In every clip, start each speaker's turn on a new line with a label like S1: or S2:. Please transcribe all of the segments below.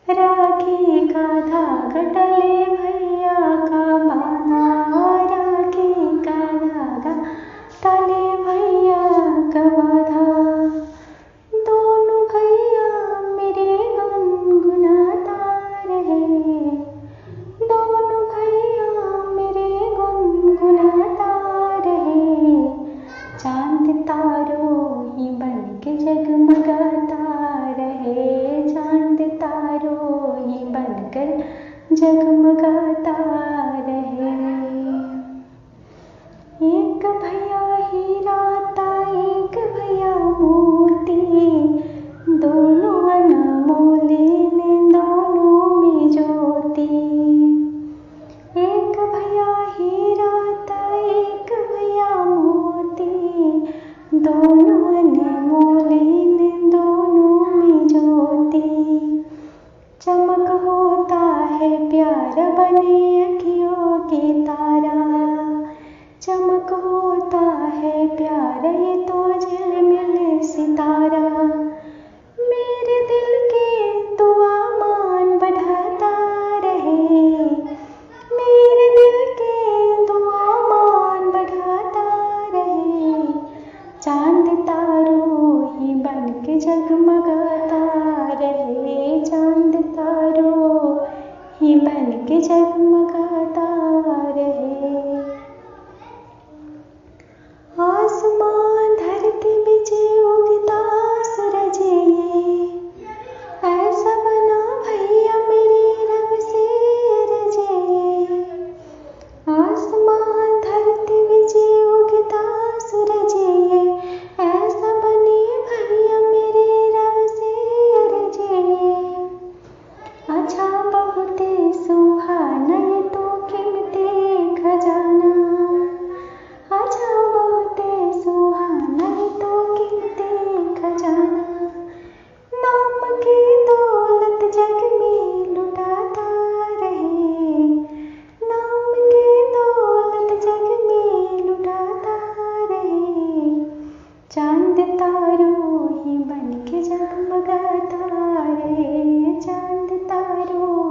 S1: राखी का धागा टले भैया का बांधा, राखी का धागा टले भैया का बांधा। दोनों भैया मेरे गुनगुनाता रहे, दोनों भैया मेरे गुनगुनाता रहे। चांद तारों ही बन के जगमगाता रहे, चांद तारों ही बनकर जगमगाता रहे। एक भैया हीरा था, एक भैया मोती, दोनों अनमोले ने दोनों में ज्योति। एक भैया हीरा था, एक भैया मोती, दोनों अनमोले ने दोनों में ज्योति। चमक होता है प्यार बने अखियों के तारा, चमक होता है प्यार ये तो झिलमिल सितारा। मेरे दिल के दुआ मान बढ़ाता रहे, मेरे दिल के दुआ मान बढ़ाता रहे। चांद तारों ही बन के जगमगाता रहे, चांद तारों ही बन के जगमगाता रहे। आसमान धरती बीच उगता सूरज ये, ऐसा बना भैया मेरे रब से अरज ये। आसमान धरती बीच उगता सूरज ये, ऐसा बने भैया मेरे रब से अरज ये। अच्छा बहुत सुहाना ये तो कीमती खजाना, अच्छा बहुत सुहाना ये तो कीमती खजाना। नाम की दौलत जग में लुटाता रहे, नाम की दौलत जग में लुटाता रहे। चांद तारों ही बन के जगमगाता रहे, चांद तारों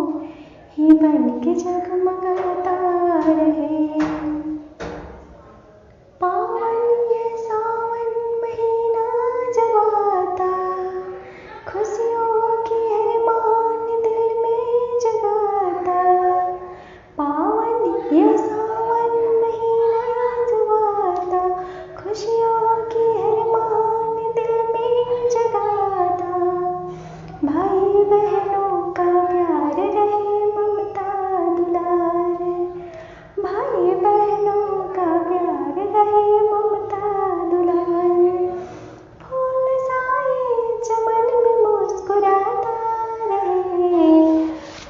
S1: ही बन के जगमगाता रहे। पावन ये सावन महीना जब आता, खुशियों की अरमान दिल में जगाता। पावन ये सावन महीना जब आता, खुशियों की अरमान दिल में जगाता। भाई बहनों का प्यार रहे ममता दुलार, भाई बहनों का प्यार रहे ममता दुलार। फूल साए चमन में मुस्कुराता रहे,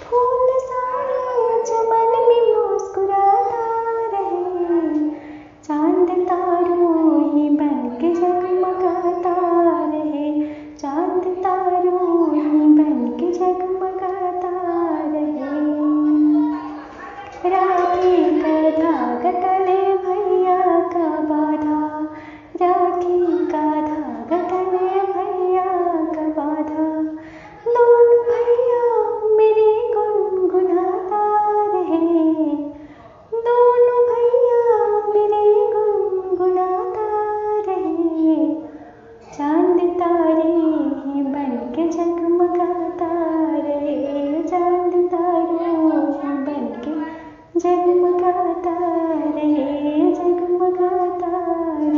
S1: फूल साए चमन में मुस्कुराता रहे। चांद तारों ही बन के जगमगाता रहे, चांद तारों ही बन के जगमगाता रहे। राखी का धागा टले भैया का बांधा, राखी का धागा टले भैया का बांधा। दोनों भैया मेरे गुनगुनाता रहे, दोनों भैया मेरे गुनगुनाता रहे। चांद तारे ही बन के जगमगाता रहे, चांद तारों ही बन के जगमगा